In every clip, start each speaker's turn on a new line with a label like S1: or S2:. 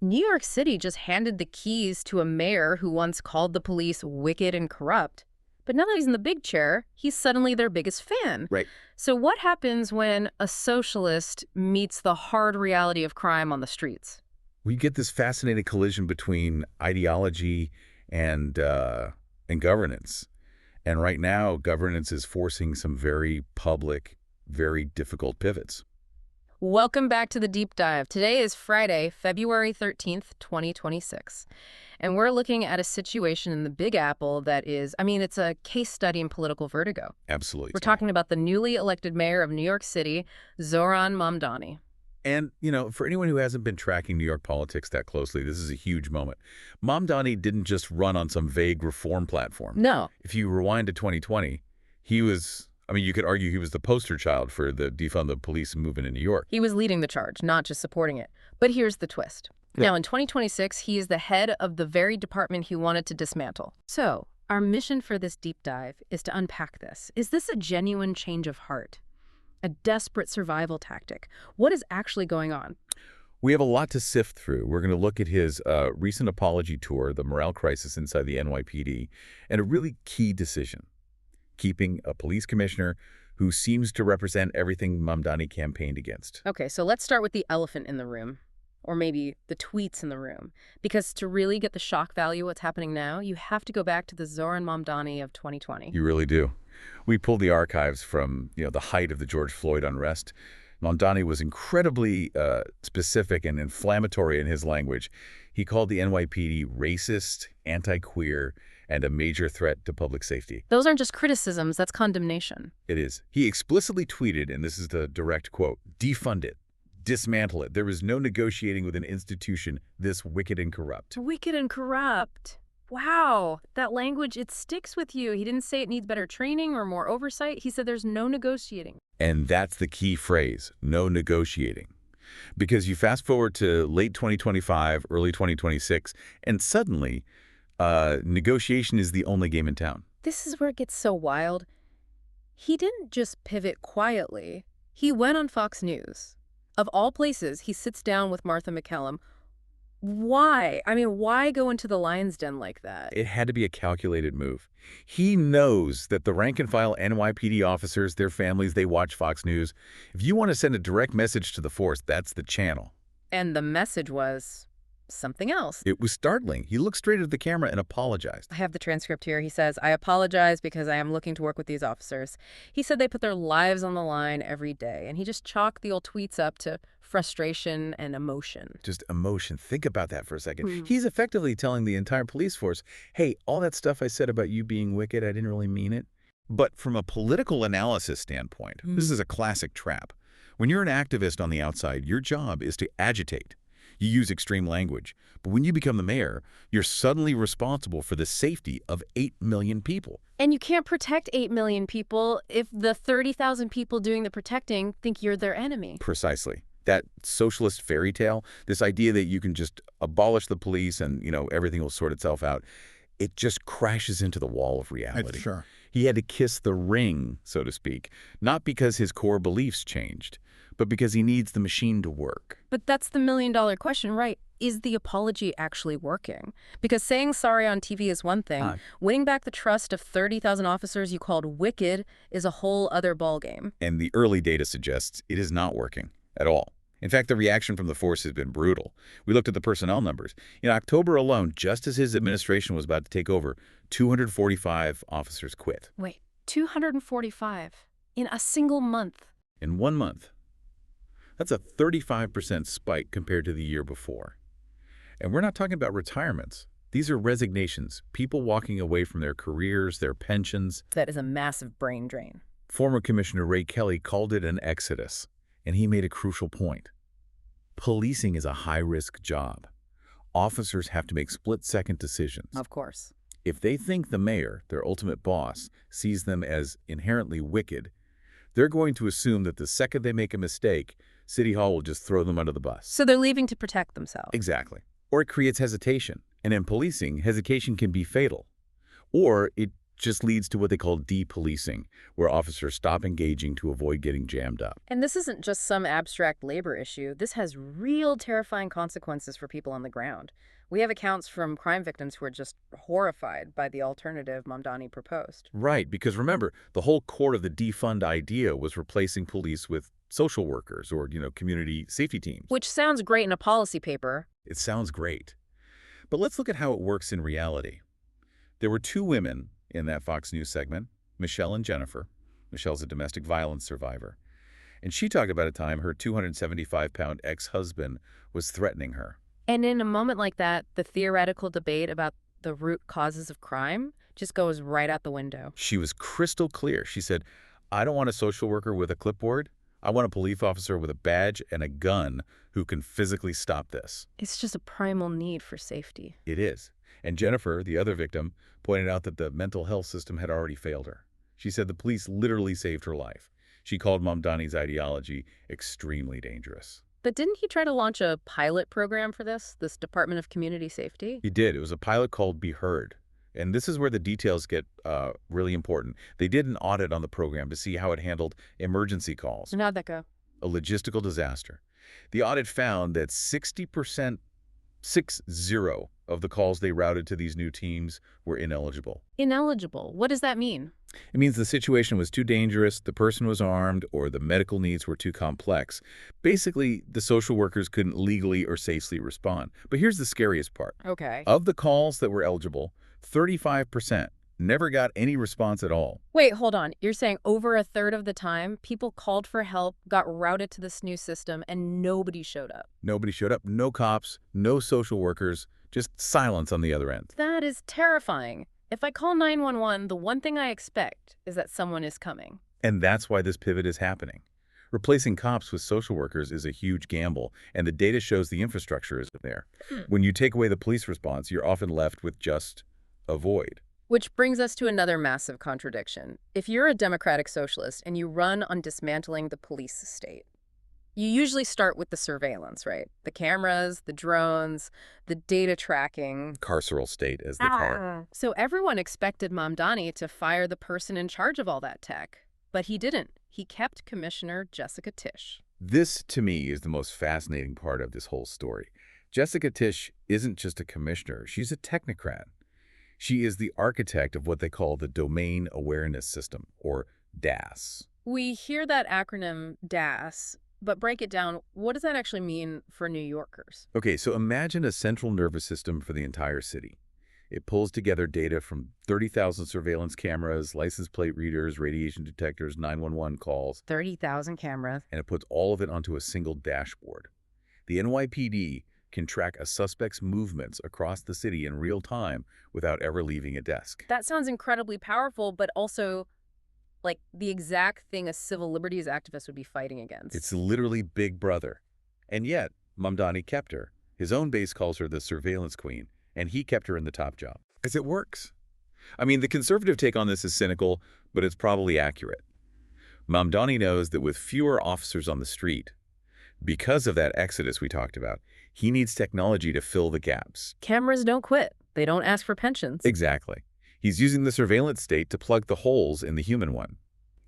S1: New York City just handed the keys to a mayor who once called the police wicked and corrupt. But now that he's in the big chair, he's suddenly their biggest fan.
S2: Right.
S1: So what happens when a socialist meets the hard reality of crime on the streets?
S2: We get this fascinating collision between ideology and governance. And right now, governance is forcing some very public, very difficult pivots.
S1: Welcome back to the Deep Dive. Today is Friday, February 13th, 2026. And we're looking at a situation in the Big Apple that is, it's a case study in political vertigo.
S2: Absolutely.
S1: We're talking about the newly elected mayor of New York City, Zohran Mamdani.
S2: And, for anyone who hasn't been tracking New York politics that closely, this is a huge moment. Mamdani didn't just run on some vague reform platform.
S1: No.
S2: If you rewind to 2020, he was, you could argue he was the poster child for the Defund the Police movement in New York.
S1: He was leading the charge, not just supporting it. But here's the twist. Yeah. Now, in 2026, he is the head of the very department he wanted to dismantle. So, our mission for this deep dive is to unpack this. Is this a genuine change of heart? A desperate survival tactic? What is actually going on?
S2: We have a lot to sift through. We're going to look at his recent apology tour, the morale crisis inside the NYPD, and a really key decision: keeping a police commissioner who seems to represent everything Mamdani campaigned against.
S1: Okay, so let's start with the elephant in the room, or maybe the tweets in the room. Because to really get the shock value of what's happening now, you have to go back to the Zohran Mamdani of 2020.
S2: You really do. We pulled the archives from the height of the George Floyd unrest. Mamdani was incredibly specific and inflammatory in his language. He called the NYPD racist, anti-queer, and a major threat to public safety.
S1: Those aren't just criticisms, that's condemnation.
S2: It is. He explicitly tweeted, and this is the direct quote, "Defund it. Dismantle it. There is no negotiating with an institution this wicked and corrupt."
S1: Wicked and corrupt. Wow. That language, it sticks with you. He didn't say it needs better training or more oversight. He said there's no negotiating.
S2: And that's the key phrase, no negotiating. Because you fast forward to late 2025, early 2026, and suddenly negotiation is the only game in town.
S1: This is where it gets so wild. He didn't just pivot quietly. He went on Fox News. Of all places, he sits down with Martha McCallum. Why? Why go into the lion's den like that?
S2: It had to be a calculated move. He knows that the rank-and-file NYPD officers, their families, they watch Fox News. If you want to send a direct message to the force, that's the channel.
S1: And the message was something else.
S2: It was startling. He looked straight at the camera and apologized.
S1: I have the transcript here. He says, "I apologize because I am looking to work with these officers." He said they put their lives on the line every day, and he just chalked the old tweets up to frustration and emotion.
S2: Just emotion. Think about that for a second. He's effectively telling the entire police force, hey, all that stuff I said about you being wicked, I didn't really mean it. But from a political analysis standpoint, this is a classic trap. When you're an activist on the outside, your job is to agitate. You use extreme language. But when you become the mayor, you're suddenly responsible for the safety of 8 million people.
S1: And you can't protect 8 million people if the 30,000 people doing the protecting think you're their enemy.
S2: Precisely. That socialist fairy tale, this idea that you can just abolish the police and, everything will sort itself out, it just crashes into the wall of reality.
S3: Sure.
S2: He had to kiss the ring, so to speak, not because his core beliefs changed, but because he needs the machine to work.
S1: But that's the million-dollar question, right? Is the apology actually working? Because saying sorry on TV is one thing. Winning back the trust of 30,000 officers you called wicked is a whole other ballgame.
S2: And the early data suggests it is not working at all. In fact, the reaction from the force has been brutal. We looked at the personnel numbers. In October alone, just as his administration was about to take over, 245 officers quit.
S1: Wait, 245 in a single month?
S2: In 1 month. That's a 35% spike compared to the year before. And we're not talking about retirements. These are resignations, people walking away from their careers, their pensions.
S1: That is a massive brain drain.
S2: Former Commissioner Ray Kelly called it an exodus, and he made a crucial point. Policing is a high-risk job. Officers have to make split-second decisions.
S1: Of course.
S2: If they think the mayor, their ultimate boss, sees them as inherently wicked, they're going to assume that the second they make a mistake, City Hall will just throw them under the bus.
S1: So they're leaving to protect themselves.
S2: Exactly. Or it creates hesitation. And in policing, hesitation can be fatal. Or it just leads to what they call depolicing, where officers stop engaging to avoid getting jammed up.
S1: And this isn't just some abstract labor issue. This has real terrifying consequences for people on the ground. We have accounts from crime victims who are just horrified by the alternative Mamdani proposed.
S2: Right, because remember, the whole core of the defund idea was replacing police with social workers or, community safety teams.
S1: Which sounds great in a policy paper.
S2: It sounds great. But let's look at how it works in reality. There were two women in that Fox News segment, Michelle and Jennifer. Michelle's a domestic violence survivor. And she talked about a time her 275-pound ex-husband was threatening her.
S1: And in a moment like that, the theoretical debate about the root causes of crime just goes right out the window.
S2: She was crystal clear. She said, I don't want a social worker with a clipboard. I want a police officer with a badge and a gun who can physically stop this.
S1: It's just a primal need for safety.
S2: It is. And Jennifer, the other victim, pointed out that the mental health system had already failed her. She said the police literally saved her life. She called Mamdani's ideology extremely dangerous.
S1: But didn't he try to launch a pilot program for this Department of Community Safety?
S2: He did. It was a pilot called Be Heard. And this is where the details get really important. They did an audit on the program to see how it handled emergency calls.
S1: And how'd that go?
S2: A logistical disaster. The audit found that 60%, 60, of the calls they routed to these new teams were ineligible.
S1: Ineligible? What does that mean?
S2: It means the situation was too dangerous, the person was armed, or the medical needs were too complex. Basically, the social workers couldn't legally or safely respond. But here's the scariest part.
S1: Okay.
S2: Of the calls that were eligible, 35% never got any response at all.
S1: Wait, hold on. You're saying over a third of the time, people called for help, got routed to this new system, and nobody showed up?
S2: Nobody showed up. No cops, no social workers, just silence on the other end.
S1: That is terrifying. If I call 911, the one thing I expect is that someone is coming.
S2: And that's why this pivot is happening. Replacing cops with social workers is a huge gamble, and the data shows the infrastructure isn't there. When you take away the police response, you're often left with just a void.
S1: Which brings us to another massive contradiction. If you're a democratic socialist and you run on dismantling the police state, you usually start with the surveillance, right? The cameras, the drones, the data tracking.
S2: Carceral state, as they call it.
S1: So everyone expected Mamdani to fire the person in charge of all that tech. But he didn't. He kept Commissioner Jessica Tisch.
S2: This, to me, is the most fascinating part of this whole story. Jessica Tisch isn't just a commissioner. She's a technocrat. She is the architect of what they call the Domain Awareness System, or DAS.
S1: We hear that acronym DAS, but break it down. What does that actually mean for New Yorkers?
S2: Okay, so imagine a central nervous system for the entire city. It pulls together data from 30,000 surveillance cameras, license plate readers, radiation detectors, 911 calls.
S1: 30,000 cameras.
S2: And it puts all of it onto a single dashboard. The NYPD can track a suspect's movements across the city in real time without ever leaving a desk.
S1: That sounds incredibly powerful, but also like the exact thing a civil liberties activist would be fighting against.
S2: It's literally Big Brother. And yet, Mamdani kept her. His own base calls her the surveillance queen, and he kept her in the top job. As it works. I mean, the conservative take on this is cynical, but it's probably accurate. Mamdani knows that with fewer officers on the street, because of that exodus we talked about, he needs technology to fill the gaps.
S1: Cameras don't quit. They don't ask for pensions.
S2: Exactly. He's using the surveillance state to plug the holes in the human one.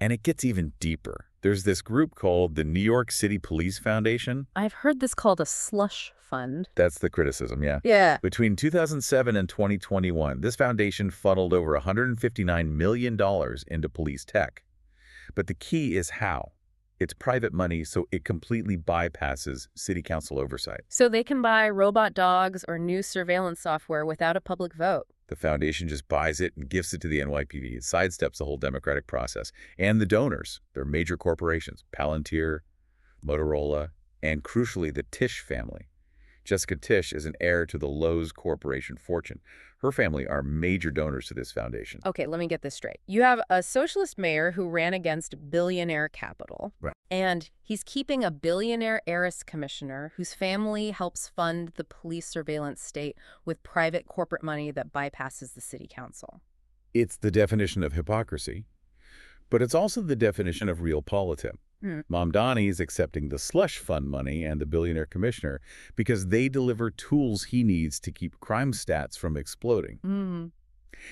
S2: And it gets even deeper. There's this group called the New York City Police Foundation.
S1: I've heard this called a slush fund.
S2: That's the criticism, yeah.
S1: Yeah.
S2: Between 2007 and 2021, this foundation funneled over $159 million into police tech. But the key is how. It's private money, so it completely bypasses city council oversight.
S1: So they can buy robot dogs or new surveillance software without a public vote.
S2: The foundation just buys it and gifts it to the NYPD. It sidesteps the whole democratic process. And the donors, they're major corporations, Palantir, Motorola, and crucially, the Tisch family. Jessica Tisch is an heir to the Lowe's Corporation fortune. Her family are major donors to this foundation.
S1: Okay, let me get this straight. You have a socialist mayor who ran against billionaire capital.
S2: Right.
S1: And he's keeping a billionaire heiress commissioner whose family helps fund the police surveillance state with private corporate money that bypasses the city council.
S2: It's the definition of hypocrisy, but it's also the definition of real politics. Mamdani is accepting the slush fund money and the billionaire commissioner because they deliver tools he needs to keep crime stats from exploding.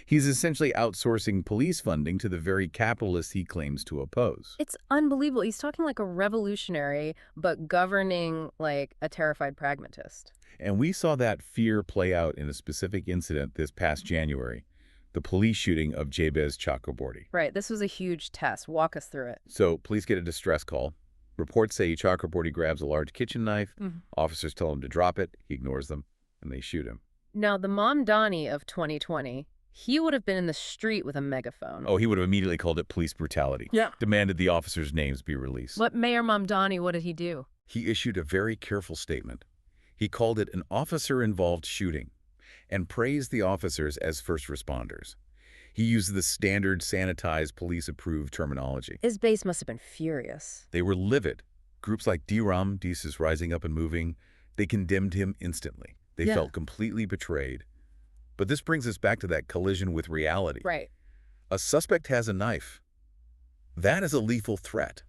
S2: He's essentially outsourcing police funding to the very capitalists he claims to oppose.
S1: It's unbelievable. He's talking like a revolutionary, but governing like a terrified pragmatist.
S2: And we saw that fear play out in a specific incident this past January, the police shooting of Jabez Chakraborty.
S1: Right. This was a huge test. Walk us through it.
S2: So police get a distress call. Reports say Chakraborty grabs a large kitchen knife. Officers tell him to drop it. He ignores them, and they shoot him.
S1: Now, the Mamdani of 2020, he would have been in the street with a megaphone.
S2: Oh, he would have immediately called it police brutality.
S1: Yeah.
S2: Demanded the officers' names be released.
S1: What Mayor Mamdani, what did he do?
S2: He issued a very careful statement. He called it an officer-involved shooting and praised the officers as first responders. He used the standard sanitized police-approved terminology.
S1: His base must have been furious.
S2: They were livid. Groups like DRAM, Dis Rising Up and Moving, they condemned him instantly. They felt completely betrayed. But this brings us back to that collision with reality.
S1: Right.
S2: A suspect has a knife. That is a lethal threat.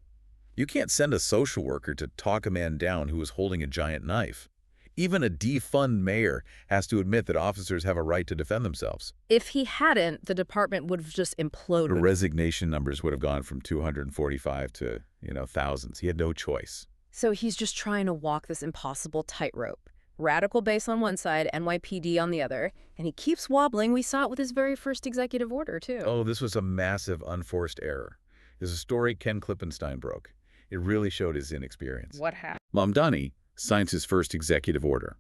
S2: You can't send a social worker to talk a man down who is holding a giant knife. Even a defund mayor has to admit that officers have a right to defend themselves.
S1: If he hadn't, the department would have just imploded.
S2: The resignation numbers would have gone from 245 to, thousands. He had no choice.
S1: So he's just trying to walk this impossible tightrope. Radical base on one side, NYPD on the other, and he keeps wobbling. We saw it with his very first executive order, too.
S2: Oh, this was a massive, unforced error. There's a story Ken Klippenstein broke. It really showed his inexperience.
S1: What happened?
S2: Mamdani signs his first executive order,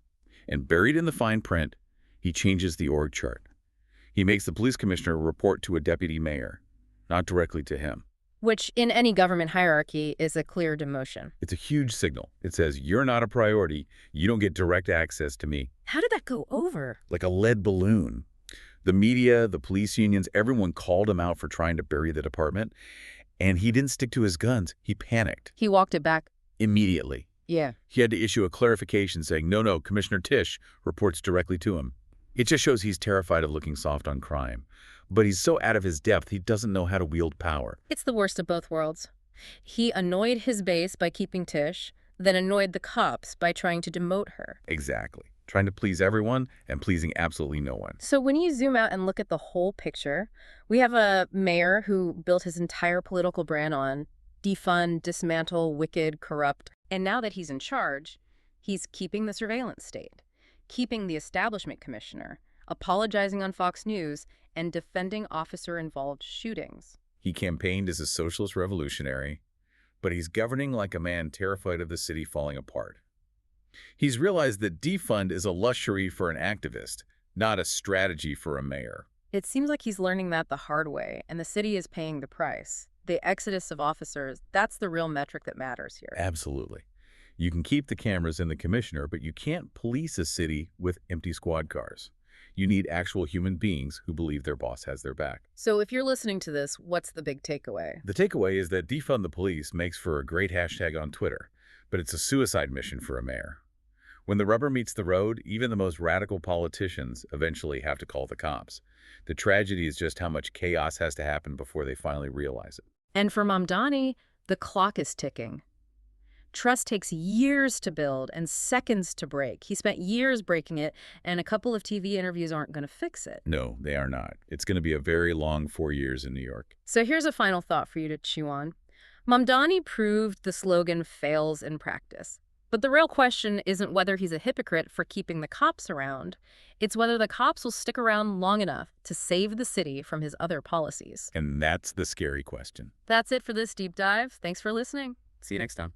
S2: and buried in the fine print, he changes the org chart. He makes the police commissioner report to a deputy mayor, not directly to him.
S1: Which, in any government hierarchy, is a clear demotion.
S2: It's a huge signal. It says, you're not a priority. You don't get direct access to me.
S1: How did that go over?
S2: Like a lead balloon. The media, the police unions, everyone called him out for trying to bury the department, and he didn't stick to his guns. He panicked.
S1: He walked it back.
S2: Immediately.
S1: Yeah.
S2: He had to issue a clarification saying, no, Commissioner Tisch reports directly to him. It just shows he's terrified of looking soft on crime. But he's so out of his depth, he doesn't know how to wield power.
S1: It's the worst of both worlds. He annoyed his base by keeping Tisch, then annoyed the cops by trying to demote her.
S2: Exactly. Trying to please everyone and pleasing absolutely no one.
S1: So when you zoom out and look at the whole picture, we have a mayor who built his entire political brand on defund, dismantle, wicked, corrupt. And now that he's in charge, he's keeping the surveillance state, keeping the establishment commissioner, apologizing on Fox News, and defending officer-involved shootings.
S2: He campaigned as a socialist revolutionary, but he's governing like a man terrified of the city falling apart. He's realized that defund is a luxury for an activist, not a strategy for a mayor.
S1: It seems like he's learning that the hard way, and the city is paying the price. The exodus of officers, that's the real metric that matters here.
S2: Absolutely. You can keep the cameras in the commissioner, but you can't police a city with empty squad cars. You need actual human beings who believe their boss has their back.
S1: So if you're listening to this, what's the big takeaway?
S2: The takeaway is that defund the police makes for a great hashtag on Twitter, but it's a suicide mission for a mayor. When the rubber meets the road, even the most radical politicians eventually have to call the cops. The tragedy is just how much chaos has to happen before they finally realize it.
S1: And for Mamdani, the clock is ticking. Trust takes years to build and seconds to break. He spent years breaking it, and a couple of TV interviews aren't going to fix it.
S2: No, they are not. It's going to be a very long 4 years in New York.
S1: So here's a final thought for you to chew on. Mamdani proved the slogan fails in practice. But the real question isn't whether he's a hypocrite for keeping the cops around. It's whether the cops will stick around long enough to save the city from his other policies.
S2: And that's the scary question.
S1: That's it for this deep dive. Thanks for listening.
S2: See you next time.